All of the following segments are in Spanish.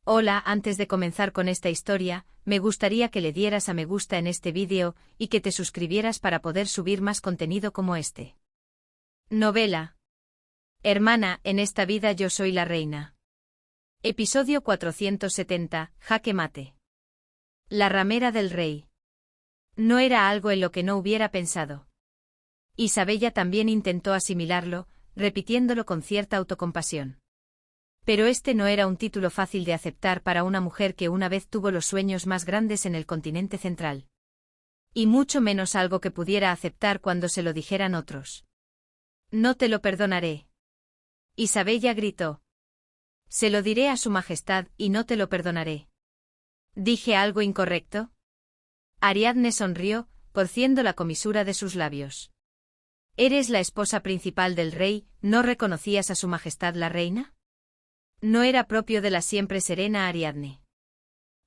Hola, antes de comenzar con esta historia, me gustaría que le dieras a me gusta en este vídeo y que te suscribieras para poder subir más contenido como este. Novela. Hermana, en esta vida yo soy la reina. Episodio 470, Jaque mate. La ramera del rey. No era algo en lo que no hubiera pensado. Isabella también intentó asimilarlo, repitiéndolo con cierta autocompasión. Pero este no era un título fácil de aceptar para una mujer que una vez tuvo los sueños más grandes en el continente central. Y mucho menos algo que pudiera aceptar cuando se lo dijeran otros. No te lo perdonaré. Isabella gritó. Se lo diré a su majestad y no te lo perdonaré. ¿Dije algo incorrecto? Ariadne sonrió, torciendo la comisura de sus labios. ¿Eres la esposa principal del rey, no reconocías a su majestad la reina? No era propio de la siempre serena Ariadne.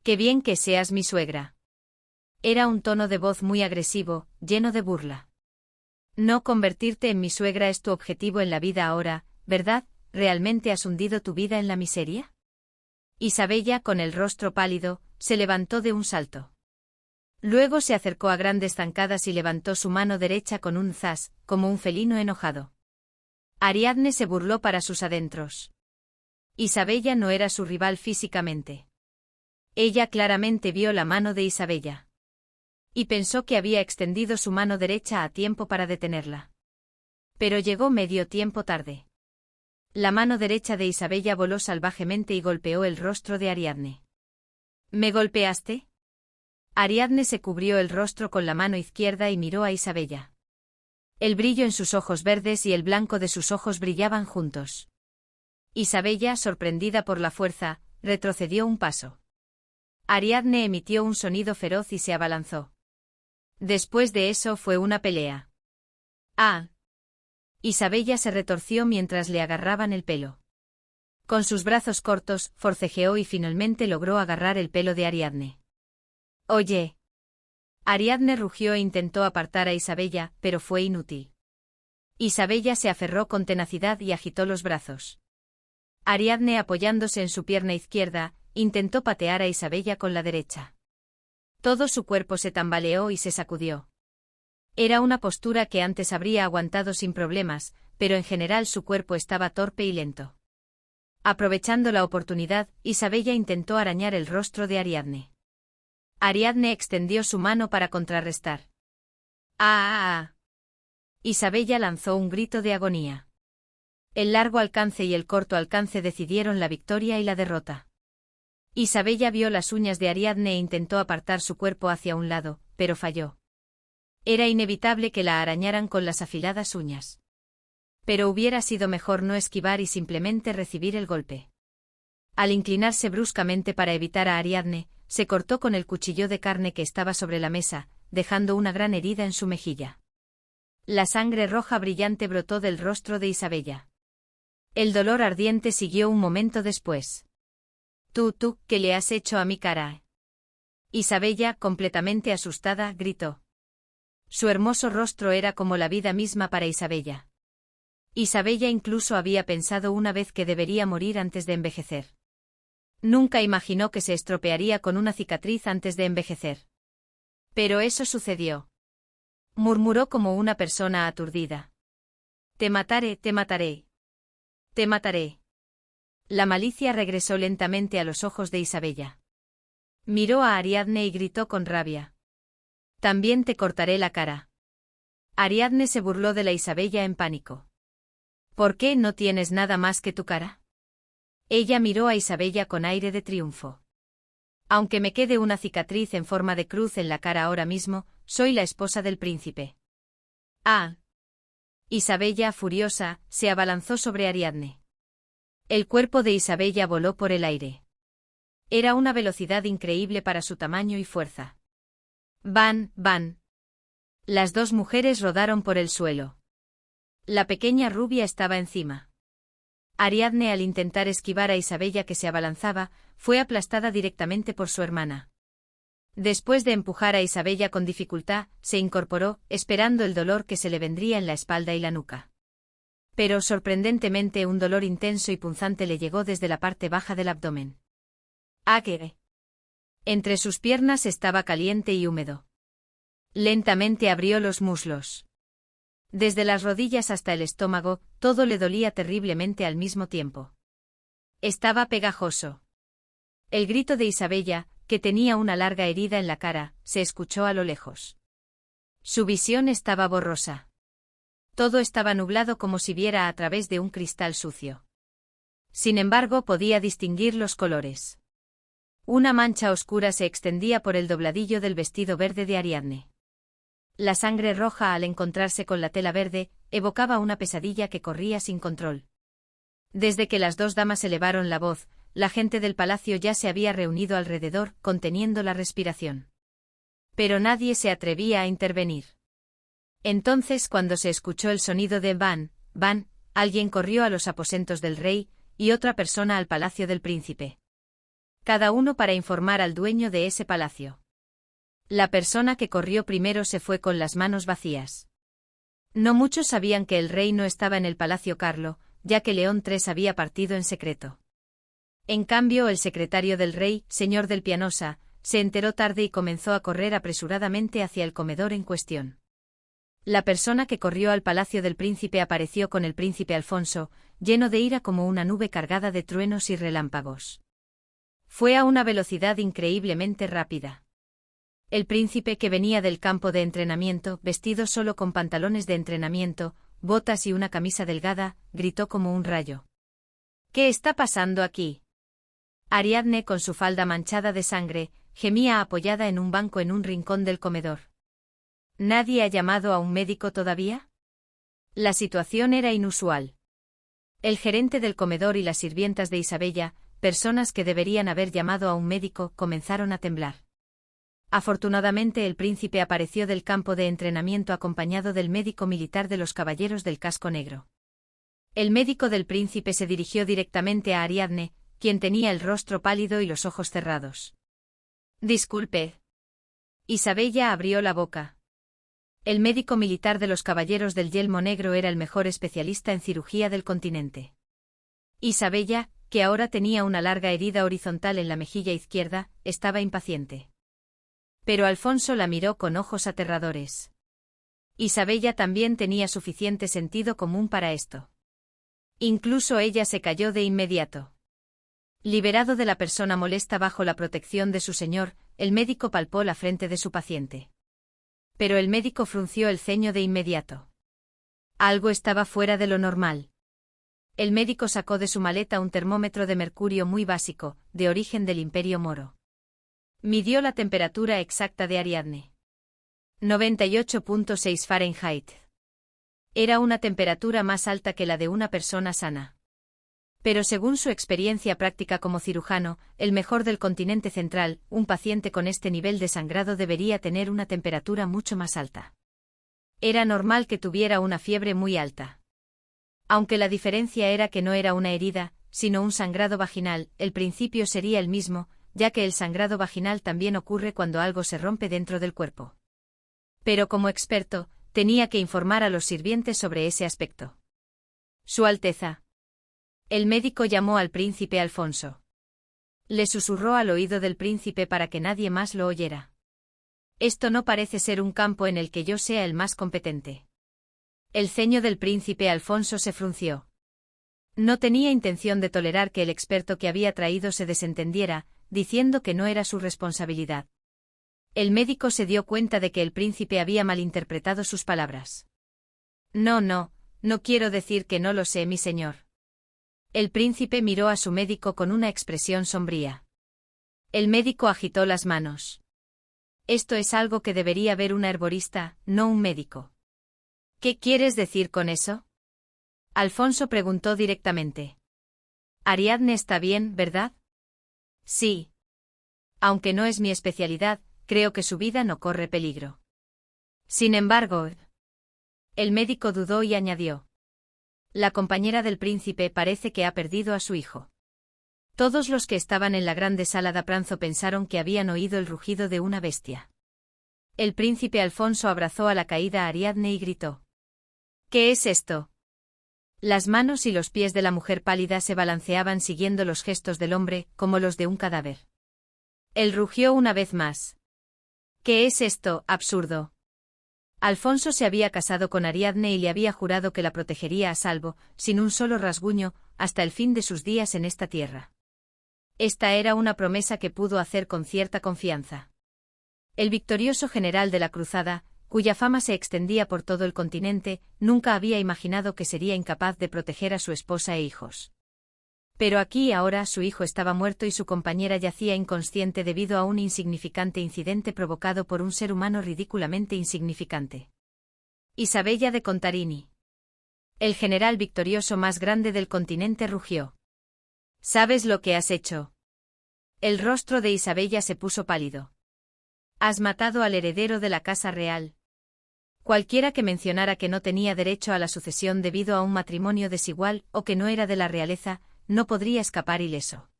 Qué bien que seas mi suegra. Era un tono de voz muy agresivo, lleno de burla. No convertirte en mi suegra es tu objetivo en la vida ahora, ¿verdad? ¿Realmente has hundido tu vida en la miseria? Isabella, con el rostro pálido, se levantó de un salto. Luego se acercó a grandes zancadas y levantó su mano derecha con un zas, como un felino enojado. Ariadne se burló para sus adentros. Isabella no era su rival físicamente. Ella claramente vio la mano de Isabella. Y pensó que había extendido su mano derecha a tiempo para detenerla. Pero llegó medio tiempo tarde. La mano derecha de Isabella voló salvajemente y golpeó el rostro de Ariadne. ¿Me golpeaste? Ariadne se cubrió el rostro con la mano izquierda y miró a Isabella. El brillo en sus ojos verdes y el blanco de sus ojos brillaban juntos. Isabella, sorprendida por la fuerza, retrocedió un paso. Ariadne emitió un sonido feroz y se abalanzó. Después de eso fue una pelea. ¡Ah! Isabella se retorció mientras le agarraban el pelo. Con sus brazos cortos, forcejeó y finalmente logró agarrar el pelo de Ariadne. «Oye». Ariadne rugió e intentó apartar a Isabella, pero fue inútil. Isabella se aferró con tenacidad y agitó los brazos. Ariadne, apoyándose en su pierna izquierda, intentó patear a Isabella con la derecha. Todo su cuerpo se tambaleó y se sacudió. Era una postura que antes habría aguantado sin problemas, pero en general su cuerpo estaba torpe y lento. Aprovechando la oportunidad, Isabella intentó arañar el rostro de Ariadne. Ariadne extendió su mano para contrarrestar. ¡Ah! Isabella lanzó un grito de agonía. El largo alcance y el corto alcance decidieron la victoria y la derrota. Isabella vio las uñas de Ariadne e intentó apartar su cuerpo hacia un lado, pero falló. Era inevitable que la arañaran con las afiladas uñas. Pero hubiera sido mejor no esquivar y simplemente recibir el golpe. Al inclinarse bruscamente para evitar a Ariadne, se cortó con el cuchillo de carne que estaba sobre la mesa, dejando una gran herida en su mejilla. La sangre roja brillante brotó del rostro de Isabella. El dolor ardiente siguió un momento después. Tú, ¿qué le has hecho a mi cara? Isabella, completamente asustada, gritó. Su hermoso rostro era como la vida misma para Isabella. Isabella incluso había pensado una vez que debería morir antes de envejecer. Nunca imaginó que se estropearía con una cicatriz antes de envejecer. Pero eso sucedió. Murmuró como una persona aturdida. Te mataré, te mataré. Te mataré. La malicia regresó lentamente a los ojos de Isabella. Miró a Ariadne y gritó con rabia. También te cortaré la cara. Ariadne se burló de la Isabella en pánico. ¿Por qué no tienes nada más que tu cara? Ella miró a Isabella con aire de triunfo. Aunque me quede una cicatriz en forma de cruz en la cara ahora mismo, soy la esposa del príncipe. Ah. Isabella, furiosa, se abalanzó sobre Ariadne. El cuerpo de Isabella voló por el aire. Era una velocidad increíble para su tamaño y fuerza. Van. Las dos mujeres rodaron por el suelo. La pequeña rubia estaba encima. Ariadne, al intentar esquivar a Isabella que se abalanzaba, fue aplastada directamente por su hermana. Después de empujar a Isabella con dificultad, se incorporó, esperando el dolor que se le vendría en la espalda y la nuca. Pero sorprendentemente un dolor intenso y punzante le llegó desde la parte baja del abdomen. Águere. Entre sus piernas estaba caliente y húmedo. Lentamente abrió los muslos. Desde las rodillas hasta el estómago, todo le dolía terriblemente al mismo tiempo. Estaba pegajoso. El grito de Isabella, que tenía una larga herida en la cara, se escuchó a lo lejos. Su visión estaba borrosa. Todo estaba nublado como si viera a través de un cristal sucio. Sin embargo, podía distinguir los colores. Una mancha oscura se extendía por el dobladillo del vestido verde de Ariadne. La sangre roja, al encontrarse con la tela verde, evocaba una pesadilla que corría sin control. Desde que las dos damas elevaron la voz, la gente del palacio ya se había reunido alrededor, conteniendo la respiración. Pero nadie se atrevía a intervenir. Entonces, cuando se escuchó el sonido de van, van, alguien corrió a los aposentos del rey, y otra persona al palacio del príncipe. Cada uno para informar al dueño de ese palacio. La persona que corrió primero se fue con las manos vacías. No muchos sabían que el rey no estaba en el palacio Carlo, ya que León III había partido en secreto. En cambio, el secretario del rey, señor del Pianosa, se enteró tarde y comenzó a correr apresuradamente hacia el comedor en cuestión. La persona que corrió al palacio del príncipe apareció con el príncipe Alfonso, lleno de ira como una nube cargada de truenos y relámpagos. Fue a una velocidad increíblemente rápida. El príncipe, que venía del campo de entrenamiento, vestido solo con pantalones de entrenamiento, botas y una camisa delgada, gritó como un rayo. ¿Qué está pasando aquí? Ariadne, con su falda manchada de sangre, gemía apoyada en un banco en un rincón del comedor. ¿Nadie ha llamado a un médico todavía? La situación era inusual. El gerente del comedor y las sirvientas de Isabella, personas que deberían haber llamado a un médico, comenzaron a temblar. Afortunadamente, el príncipe apareció del campo de entrenamiento acompañado del médico militar de los caballeros del casco negro. El médico del príncipe se dirigió directamente a Ariadne, quien tenía el rostro pálido y los ojos cerrados. Disculpe. Isabella abrió la boca. El médico militar de los caballeros del yelmo negro era el mejor especialista en cirugía del continente. Isabella, que ahora tenía una larga herida horizontal en la mejilla izquierda, estaba impaciente. Pero Alfonso la miró con ojos aterradores. Isabella también tenía suficiente sentido común para esto. Incluso ella se calló de inmediato. Liberado de la persona molesta bajo la protección de su señor, el médico palpó la frente de su paciente. Pero el médico frunció el ceño de inmediato. Algo estaba fuera de lo normal. El médico sacó de su maleta un termómetro de mercurio muy básico, de origen del Imperio Moro. Midió la temperatura exacta de Ariadne. 98.6 Fahrenheit. Era una temperatura más alta que la de una persona sana. Pero según su experiencia práctica como cirujano, el mejor del continente central, un paciente con este nivel de sangrado debería tener una temperatura mucho más alta. Era normal que tuviera una fiebre muy alta. Aunque la diferencia era que no era una herida, sino un sangrado vaginal, el principio sería el mismo, ya que el sangrado vaginal también ocurre cuando algo se rompe dentro del cuerpo. Pero como experto, tenía que informar a los sirvientes sobre ese aspecto. Su Alteza. El médico llamó al príncipe Alfonso. Le susurró al oído del príncipe para que nadie más lo oyera. Esto no parece ser un campo en el que yo sea el más competente. El ceño del príncipe Alfonso se frunció. No tenía intención de tolerar que el experto que había traído se desentendiera, diciendo que no era su responsabilidad. El médico se dio cuenta de que el príncipe había malinterpretado sus palabras. No quiero decir que no lo sé, mi señor. El príncipe miró a su médico con una expresión sombría. El médico agitó las manos. Esto es algo que debería ver una herborista, no un médico. ¿Qué quieres decir con eso? Alfonso preguntó directamente. Ariadne está bien, ¿verdad? Sí. Aunque no es mi especialidad, creo que su vida no corre peligro. Sin embargo, el médico dudó y añadió. La compañera del príncipe parece que ha perdido a su hijo. Todos los que estaban en la grande sala de pranzo pensaron que habían oído el rugido de una bestia. El príncipe Alfonso abrazó a la caída Ariadne y gritó. ¿Qué es esto? Las manos y los pies de la mujer pálida se balanceaban siguiendo los gestos del hombre, como los de un cadáver. Él rugió una vez más. ¿Qué es esto, absurdo? Alfonso se había casado con Ariadne y le había jurado que la protegería a salvo, sin un solo rasguño, hasta el fin de sus días en esta tierra. Esta era una promesa que pudo hacer con cierta confianza. El victorioso general de la cruzada, cuya fama se extendía por todo el continente, nunca había imaginado que sería incapaz de proteger a su esposa e hijos. Pero aquí y ahora su hijo estaba muerto y su compañera yacía inconsciente debido a un insignificante incidente provocado por un ser humano ridículamente insignificante. Isabella de Contarini. El general victorioso más grande del continente rugió. ¿Sabes lo que has hecho? El rostro de Isabella se puso pálido. Has matado al heredero de la casa real. Cualquiera que mencionara que no tenía derecho a la sucesión debido a un matrimonio desigual o que no era de la realeza, no podría escapar ileso.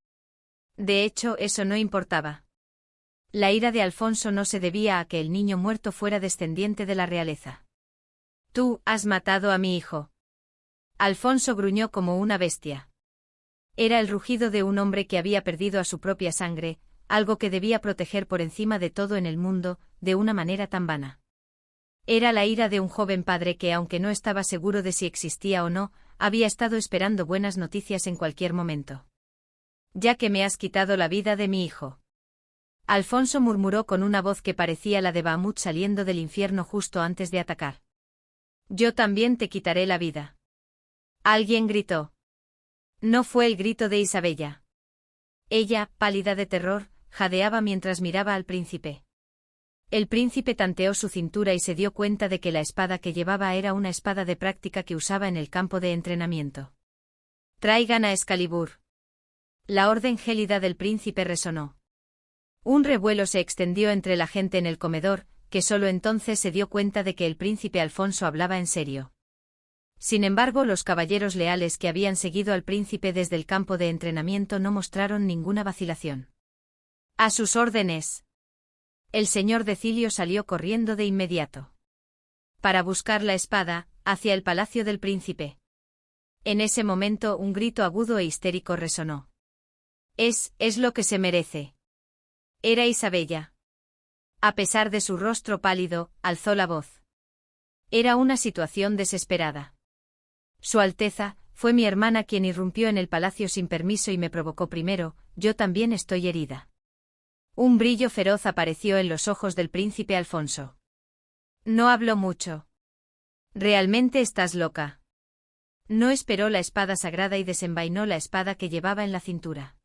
De hecho, eso no importaba. La ira de Alfonso no se debía a que el niño muerto fuera descendiente de la realeza. Tú has matado a mi hijo. Alfonso gruñó como una bestia. Era el rugido de un hombre que había perdido a su propia sangre, algo que debía proteger por encima de todo en el mundo, de una manera tan vana. Era la ira de un joven padre que, aunque no estaba seguro de si existía o no, había estado esperando buenas noticias en cualquier momento. Ya que me has quitado la vida de mi hijo. Alfonso murmuró con una voz que parecía la de Bahamut saliendo del infierno justo antes de atacar. Yo también te quitaré la vida. Alguien gritó. No fue el grito de Isabella. Ella, pálida de terror, jadeaba mientras miraba al príncipe. El príncipe tanteó su cintura y se dio cuenta de que la espada que llevaba era una espada de práctica que usaba en el campo de entrenamiento. Traigan a Excalibur. La orden gélida del príncipe resonó. Un revuelo se extendió entre la gente en el comedor, que solo entonces se dio cuenta de que el príncipe Alfonso hablaba en serio. Sin embargo, los caballeros leales que habían seguido al príncipe desde el campo de entrenamiento no mostraron ninguna vacilación. A sus órdenes. El señor Decilio salió corriendo de inmediato. Para buscar la espada, hacia el palacio del príncipe. En ese momento un grito agudo e histérico resonó. Es lo que se merece. Era Isabella. A pesar de su rostro pálido, alzó la voz. Era una situación desesperada. Su Alteza, fue mi hermana quien irrumpió en el palacio sin permiso y me provocó primero, yo también estoy herida. Un brillo feroz apareció en los ojos del príncipe Alfonso. No habló mucho. ¿Realmente estás loca? No esperó la espada sagrada y desenvainó la espada que llevaba en la cintura.